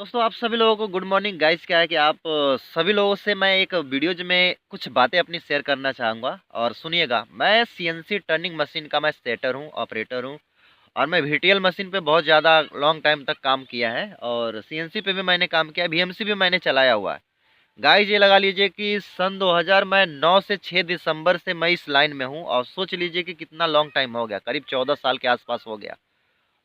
दोस्तों आप सभी लोगों को गुड मॉर्निंग गाइस। क्या है कि आप सभी लोगों से मैं एक वीडियोज में कुछ बातें अपनी शेयर करना चाहूँगा और सुनिएगा। मैं सीएनसी टर्निंग मशीन का मैं सेटर हूँ, ऑपरेटर हूँ और मैं वीटीएल मशीन पे बहुत ज़्यादा लॉन्ग टाइम तक काम किया है और सीएनसी पे भी मैंने काम किया है, वीएमसी भी मैंने चलाया हुआ है। गाइस ये लगा लीजिए कि सन 2000 मैं 9 से 6 दिसंबर से मैं इस लाइन में हूँ और सोच लीजिए कि कितना लॉन्ग टाइम हो गया, करीब 14 साल के आसपास हो गया।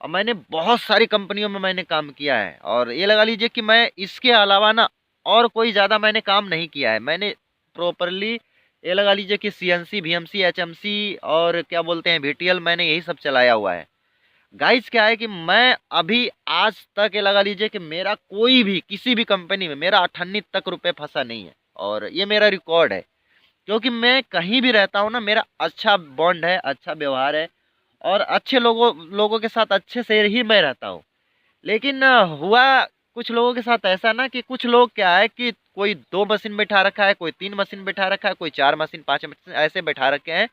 और मैंने बहुत सारी कंपनियों में मैंने काम किया है और ये लगा लीजिए कि मैं इसके अलावा ना और कोई ज़्यादा मैंने काम नहीं किया है। मैंने प्रॉपरली ये लगा लीजिए कि सीएनसी, वीएमसी, एचएमसी और क्या बोलते हैं वीटीएल, मैंने यही सब चलाया हुआ है। गाइस क्या है कि मैं अभी आज तक ये लगा लीजिए कि मेरा कोई भी किसी भी कंपनी में मेरा अठन्नी तक रुपए फंसा नहीं है और ये मेरा रिकॉर्ड है। क्योंकि मैं कहीं भी रहता हूँ ना, मेरा अच्छा बॉन्ड है, अच्छा व्यवहार है और अच्छे लोगों लोगों के साथ अच्छे से ही मैं रहता हूँ। लेकिन हुआ कुछ लोगों के साथ ऐसा ना कि कुछ लोग क्या है कि कोई 2 मशीन बैठा रखा है, कोई 3 मशीन बैठा रखा है, कोई 4 मशीन, 5 मशीन ऐसे बैठा रखे हैं।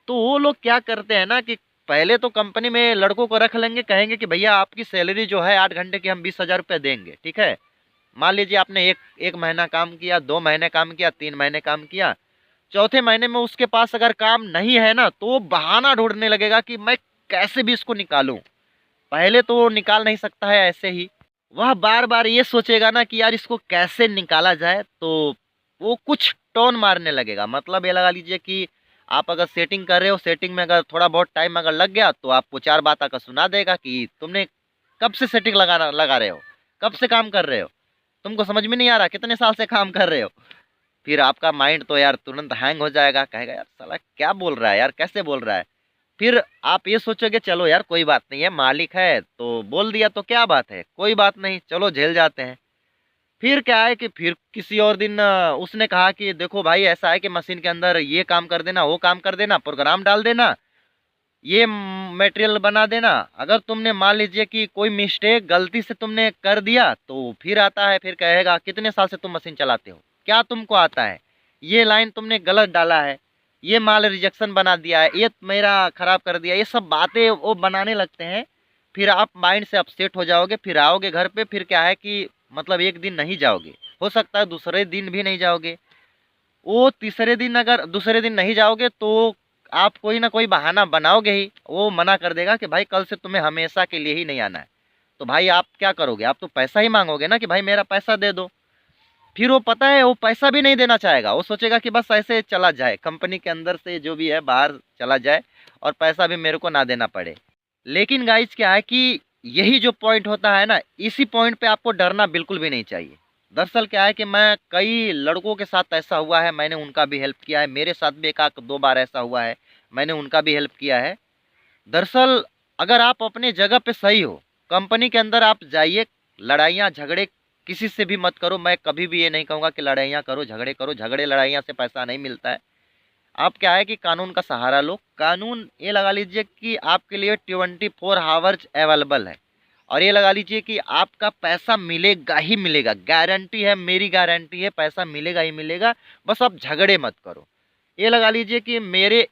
तो वो लोग क्या करते हैं ना कि पहले तो कंपनी में लड़कों को रख लेंगे, कहेंगे कि भैया आपकी सैलरी जो है 8 घंटे की हम 20,000 रुपये देंगे, ठीक है। मान लीजिए आपने एक एक महीना काम किया, 2 महीने काम किया, 3 महीने काम किया, चौथे महीने में उसके पास अगर काम नहीं है ना तो वो बहाना ढूंढने लगेगा कि मैं कैसे भी इसको निकालूं। पहले तो वो निकाल नहीं सकता है ऐसे ही, वह बार बार ये सोचेगा ना कि यार इसको कैसे निकाला जाए, तो वो कुछ टोन मारने लगेगा। मतलब ये लगा लीजिए कि आप अगर सेटिंग कर रहे हो, सेटिंग में अगर थोड़ा बहुत टाइम अगर लग गया तो आपको चार बात आकर सुना देगा कि तुमने कब से सेटिंग लगा रहे हो, कब से काम कर रहे हो, तुमको समझ में नहीं आ रहा, कितने साल से काम कर रहे हो। फिर आपका माइंड तो यार तुरंत हैंग हो जाएगा, कहेगा यार साला क्या बोल रहा है, यार कैसे बोल रहा है। फिर आप ये सोचोगे चलो यार कोई बात नहीं है, मालिक है तो बोल दिया तो क्या बात है, कोई बात नहीं, चलो झेल जाते हैं। फिर क्या है कि फिर किसी और दिन उसने कहा कि देखो भाई ऐसा है कि मशीन के अंदर ये काम कर देना, वो काम कर देना, प्रोग्राम डाल देना, ये मटेरियल बना देना। अगर तुमने मान लीजिए कि कोई मिस्टेक गलती से तुमने कर दिया तो फिर आता है, फिर कहेगा कितने साल से तुम मशीन चलाते हो, क्या तुमको आता है, ये लाइन तुमने गलत डाला है, ये माल रिजेक्शन बना दिया है, ये मेरा खराब कर दिया, ये सब बातें वो बनाने लगते हैं। फिर आप माइंड से अपसेट हो जाओगे, फिर आओगे घर पे, फिर क्या है कि मतलब एक दिन नहीं जाओगे, हो सकता है दूसरे दिन भी नहीं जाओगे। वो तीसरे दिन अगर दूसरे दिन नहीं जाओगे तो आप कोई ना कोई बहाना बनाओगे ही, वो मना कर देगा कि भाई कल से तुम्हें हमेशा के लिए ही नहीं आना है। तो भाई आप क्या करोगे, आप तो पैसा ही मांगोगे ना कि भाई मेरा पैसा दे दो। फिर वो पता है वो पैसा भी नहीं देना चाहेगा, वो सोचेगा कि बस ऐसे चला जाए, कंपनी के अंदर से जो भी है बाहर चला जाए और पैसा भी मेरे को ना देना पड़े। लेकिन गाइज क्या है कि यही जो पॉइंट होता है ना, इसी पॉइंट पे आपको डरना बिल्कुल भी नहीं चाहिए। दरअसल क्या है कि मैं कई लड़कों के साथ ऐसा हुआ है, मैंने उनका भी हेल्प किया है, मेरे साथ भी एक आध दो बार ऐसा हुआ है, मैंने उनका भी हेल्प किया है। दरअसल अगर आप अपने जगह पे सही हो, कंपनी के अंदर आप जाइए, लड़ाइयाँ झगड़े किसी से भी मत करो। मैं कभी भी ये नहीं कहूँगा कि लड़ाइयाँ करो, झगड़े करो, झगड़े लड़ाइयाँ से पैसा नहीं मिलता है। आप क्या है कि कानून का सहारा लो। कानून ये लगा लीजिए कि आपके लिए 24 आवर्स अवेलेबल है और ये लगा लीजिए कि आपका पैसा मिलेगा ही मिलेगा, गारंटी है, मेरी गारंटी है, पैसा मिलेगा ही मिलेगा। बस आप झगड़े मत करो। ये लगा लीजिए कि मेरे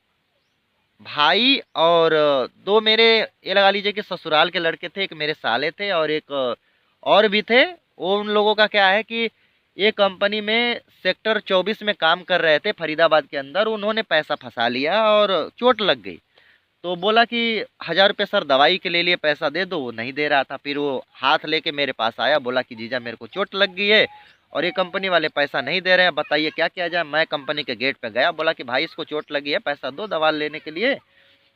भाई और दो मेरे ये लगा लीजिए कि ससुराल के लड़के थे, एक मेरे साले थे और एक और भी थे। वो उन लोगों का क्या है कि ये कंपनी में सेक्टर 24 में काम कर रहे थे फरीदाबाद के अंदर, उन्होंने पैसा फंसा लिया और चोट लग गई। तो बोला कि 1000 रुपये सर दवाई के ले लिए, पैसा दे दो, वो नहीं दे रहा था। फिर वो हाथ लेके मेरे पास आया, बोला कि जीजा मेरे को चोट लग गई है और ये कंपनी वाले पैसा नहीं दे रहे हैं, बताइए क्या किया जाए। मैं कंपनी के गेट पे गया, बोला कि भाई इसको चोट लगी है, पैसा दो दवा लेने के लिए।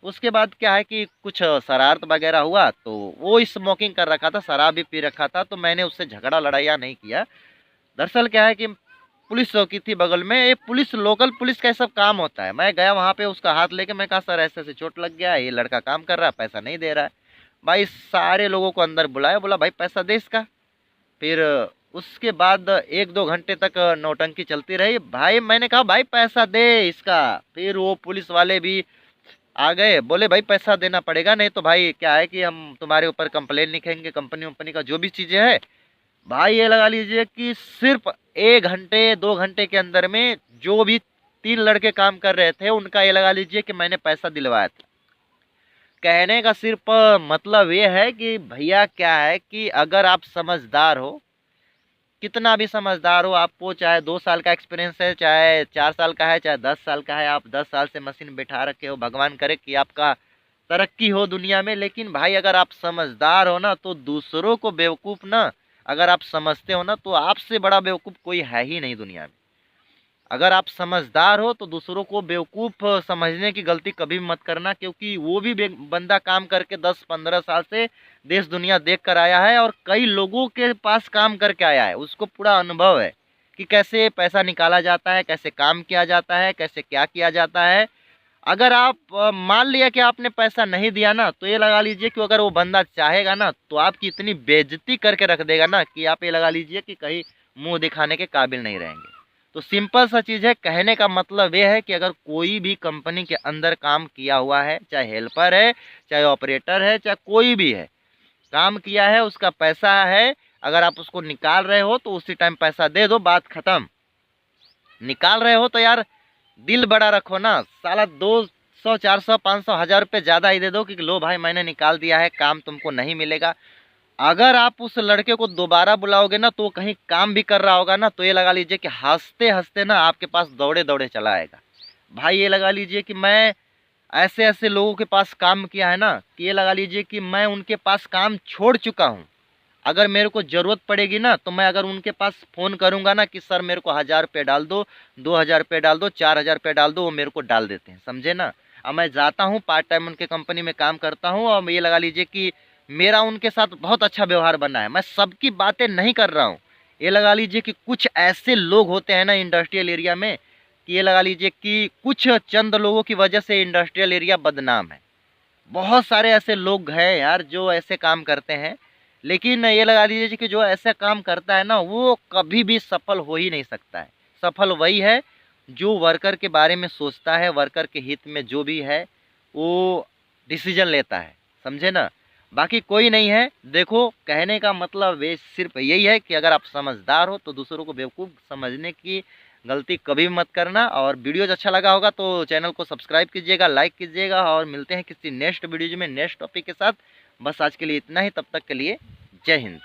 उसके बाद क्या है कि कुछ शरारत वगैरह हुआ, तो वो स्मोकिंग कर रखा था, शराब भी पी रखा था, तो मैंने उससे झगड़ा लड़ाइया नहीं किया। दरअसल क्या है कि पुलिस चौकी थी बगल में, ये पुलिस लोकल पुलिस का ये सब काम होता है। मैं गया वहाँ पे, उसका हाथ लेके मैं कहा सर ऐसे ऐसे चोट लग गया है, ये लड़का काम कर रहा है, पैसा नहीं दे रहा है। भाई सारे लोगों को अंदर बुलाया, बोला भाई पैसा दे इसका। फिर उसके बाद 1-2 घंटे तक नौटंकी चलती रही। भाई मैंने कहा भाई पैसा दे इसका। फिर वो पुलिस वाले भी आ गए, बोले भाई पैसा देना पड़ेगा, नहीं तो भाई क्या है कि हम तुम्हारे ऊपर कंप्लेन लिखेंगे, कंपनी वंपनी का जो भी चीज़ें है। भाई ये लगा लीजिए कि सिर्फ 1 घंटे 2 घंटे के अंदर में जो भी 3 लड़के काम कर रहे थे उनका ये लगा लीजिए कि मैंने पैसा दिलवाया था। कहने का सिर्फ मतलब ये है कि भैया क्या है कि अगर आप समझदार हो, कितना भी समझदार हो, आपको चाहे 2 साल का एक्सपीरियंस है, चाहे 4 साल का है, चाहे 10 साल का है, आप 10 साल से मशीन बैठा रखे हो, भगवान करे कि आपका तरक्की हो दुनिया में। लेकिन भाई अगर आप समझदार हो ना तो दूसरों को बेवकूफ़ ना, अगर आप समझते हो ना तो आपसे बड़ा बेवकूफ़ कोई है ही नहीं दुनिया में। अगर आप समझदार हो तो दूसरों को बेवकूफ़ समझने की गलती कभी मत करना, क्योंकि वो भी बंदा काम करके 10-15 साल से देश दुनिया देख कर आया है और कई लोगों के पास काम करके आया है। उसको पूरा अनुभव है कि कैसे पैसा निकाला जाता है, कैसे काम किया जाता है, कैसे क्या किया जाता है। अगर आप मान लिया कि आपने पैसा नहीं दिया ना, तो ये लगा लीजिए कि अगर वो बंदा चाहेगा ना तो आपकी इतनी बेइज्जती करके रख देगा ना कि आप ये लगा लीजिए कि कहीं मुंह दिखाने के काबिल नहीं रहेंगे। तो सिंपल सा चीज़ है, कहने का मतलब ये है कि अगर कोई भी कंपनी के अंदर काम किया हुआ है, चाहे हेल्पर है, चाहे ऑपरेटर है, चाहे कोई भी है, काम किया है, उसका पैसा है, अगर आप उसको निकाल रहे हो तो उसी टाइम पैसा दे दो, बात खत्म। निकाल रहे हो तो यार दिल बड़ा रखो ना, साला 200 400 500 1000 रुपये ज़्यादा ही दे दो कि लो भाई मैंने निकाल दिया है, काम तुमको नहीं मिलेगा। अगर आप उस लड़के को दोबारा बुलाओगे ना तो वो कहीं काम भी कर रहा होगा ना, तो ये लगा लीजिए कि हंसते हंसते ना आपके पास दौड़े दौड़े चला आएगा। भाई ये लगा लीजिए कि मैं ऐसे ऐसे लोगों के पास काम किया है ना कि ये लगा लीजिए कि मैं उनके पास काम छोड़ चुका हूँ। अगर मेरे को ज़रूरत पड़ेगी ना तो मैं अगर उनके पास फ़ोन करूँगा ना कि सर मेरे को 1000 रुपये डाल दो, 2000 रुपये डाल दो, 4000 रुपये डाल दो, वो मेरे को डाल देते हैं, समझे ना। अब मैं जाता हूँ पार्ट टाइम उनके कंपनी में काम करता हूँ और ये लगा लीजिए कि मेरा उनके साथ बहुत अच्छा व्यवहार बना है। मैं सबकी बातें नहीं कर रहा हूँ, ये लगा लीजिए कि कुछ ऐसे लोग होते हैं ना इंडस्ट्रियल एरिया में कि ये लगा लीजिए कि कुछ चंद लोगों की वजह से इंडस्ट्रियल एरिया बदनाम है। बहुत सारे ऐसे लोग हैं यार जो ऐसे काम करते हैं, लेकिन ये लगा लीजिए कि जो ऐसा काम करता है ना वो कभी भी सफल हो ही नहीं सकता है। सफल वही है जो वर्कर के बारे में सोचता है, वर्कर के हित में जो भी है वो डिसीजन लेता है, समझे ना। बाकी कोई नहीं है। देखो कहने का मतलब ये सिर्फ यही है कि अगर आप समझदार हो तो दूसरों को बेवकूफ़ समझने की गलती कभी भी मत करना। और वीडियोज अच्छा लगा होगा तो चैनल को सब्सक्राइब कीजिएगा, लाइक कीजिएगा और मिलते हैं किसी नेक्स्ट वीडियो में नेक्स्ट टॉपिक के साथ। बस आज के लिए इतना ही, तब तक के लिए जय हिंद।